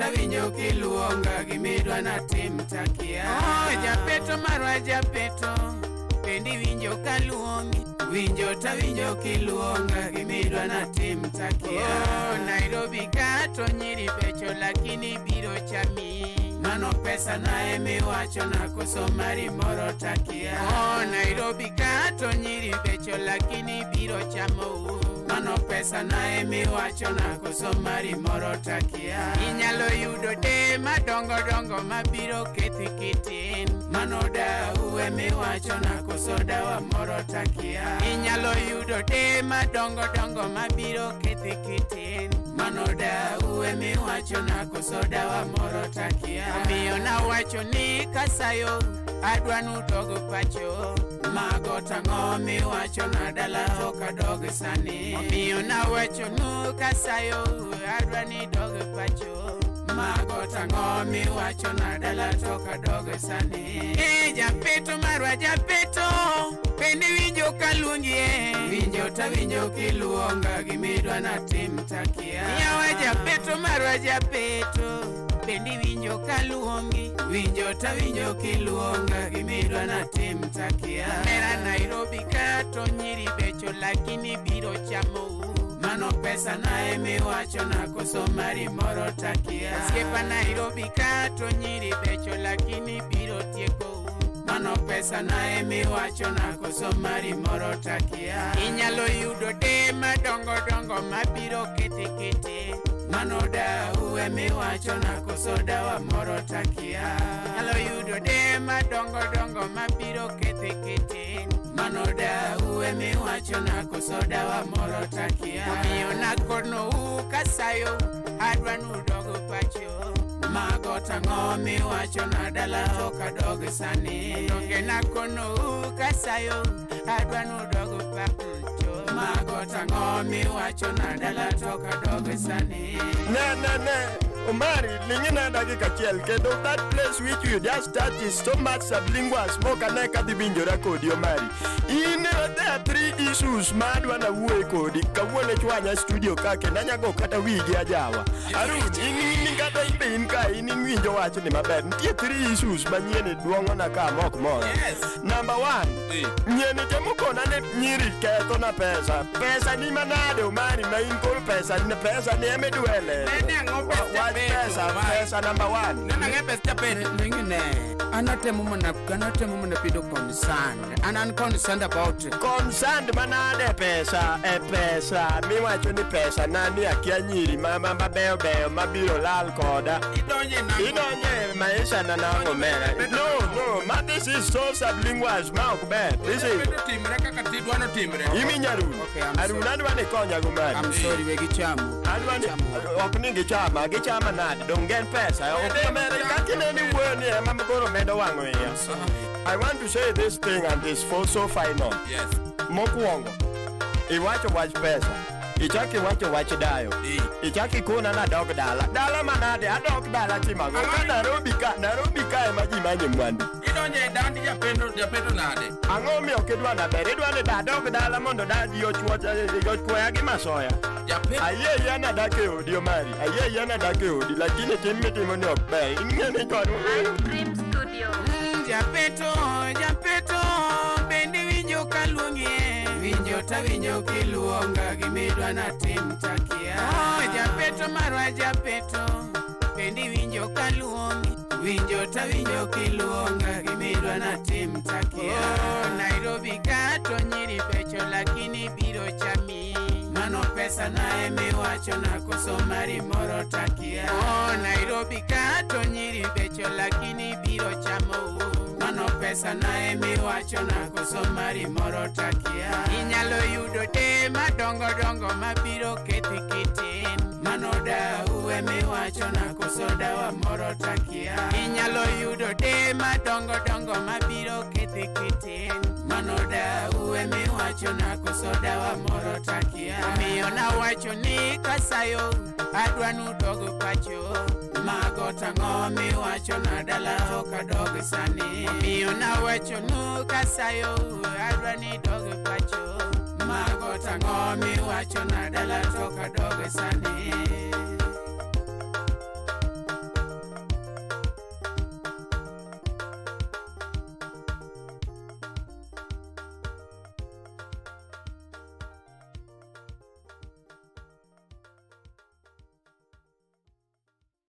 tawinjo kiluonga gimidwa natim takia. Japeto marwa japeto, pendi winjo kaluongi. Winjo tawinjo kiluonga gimidwa natim takia. Nairobi kato nyiri becho lakini biro chami. Mano pesa na emiwacho na koso mari moro takia. Nairobi kato nyiri becho lakini biro chamo. Mano pesa na emiwacho na koso mari moro takia. Inyalo yudo de madongo dongo mabiro kethi kitin. Mano dau emiwacho na koso dawa moro takia. Inyalo yudo de madongo dongo mabiro kethi kitin. Mano dau emiwacho na koso dawa moro takia. Omiyo na wacho ni kasayo adwa nudogo pacho. Mago tang'o miwacho na dala oka dogo sani. Omiyo na wacho nu kasayo adwa ni dogo pacho. Mago tang'o miwacho na dala toka dogo sani. Japeto marwa japeto, pendi winjo kaluongi. Winjo tawinjo kiluonga gimidwa natim takia. Yawa japeto marwa japeto, pendi winjo kaluongi. Winjo tawinjo kiluonga gimidwa natim takia. Mera Nairobi kato nyiri becho lakini biro chamo. Mano pesa na emiwacho na koso mari moro takia. Skepa Nairobi kato nyiri becho lakini biro tieko. Mano pesa na emiwacho na koso mari moro takia. Inyalo yudo de madongo dongo mabiro kete kete. Mano dau emiwacho na koso dawa moro takia. Inyalo yudo de madongo dongo mabiro kete kete. Mano dau emiwacho na koso dawa moro takia. Omiyo nakono kasayo adwa nudogo pacho. Mago tang'o miwacho na dala oka dogo sani. Donge nakono kasayo adwa nudogo pacho. Mago tang'o miwacho na dala toka dogo sani. Ne Omari, lingina dakika chiel kendo that place which you just start is so much sublingual smoke aneka di binjora kodi Omari. There are three issues madwa na wuoye kodi kawuone chwanya studio kake nanyago kata wigi ajawa. Arun, in kata ibe in ka in winjo wacho ni maber. Nitie three issues manyien duongo na ka mok moro. Number one, nyeni jamoko nane nyiri ketho na pesa. Pesa ni manade Omari ma in kol pesa ni emedwele. Pesa number one. Nana ngepes japere ningine. Anatemu muna pido concerned. And I'm concerned about it. Concerned manade pesa. Pesa. Miwacho ni pesa. Nani akia nyiri. Mama beo mabiro lal koda. Idonye maisha na nango mera. No. Ma this is so sublingual. Ma okber. This is. Imi nyaru. Arunani wane konya gumari. I'm sorry wegi chamu. Arunani. Okningi chama. Gichama nade. Don't get pesa. Okmere. Kakineni woni. Mama goro medo wango ya. I want to say this thing and this for so final. Yes. Mokuongo. Iwacho wach pesa. Ichaki wacho wach dayo. Ichaki kuna na dog dala. Dala manade adog dala chimago. Nairobi ka ema ji manye mwandu. Idonye dandi japeto nade. Ang'o miyo kidwa na ber. Idwa ni dog dala mondo dadi yochwoya gi masoya. Aye yana dake odi Omari. Aye yana dake odi lakini timo ni okber. Ingene kono. Dream Studio. Japeto bendi winjo kaluongi. Winjo tawinjo kiluonga gimidwa natim takia. Japeto marwa japeto, bendi winjo kaluongi. Winjo tawinjo kiluonga gimidwa natim takia. Nairobi kato nyiri becho lakini biro chami. Mano pesa na emiwacho na koso mari moro takia. Nairobi kato nyiri becho lakini biro chamo. Mano pesa na emiwacho na koso mari moro takia. Inyalo yudo de madongo dongo mabiro kethi kitin. Mano dau emiwacho na koso dawa moro takia. Inyalo yudo de madongo dongo mabiro kethi kitin. Mano dau emiwacho na koso dawa moro takia. Omiyo na wacho ni kasayo adwa nudogo pacho. Mago tang'o miwacho na dala oka dogo sani. Omiyo na wacho nu kasayo adwa ni dogo pacho. Mago tang'o miwacho na dala toka dogo sani.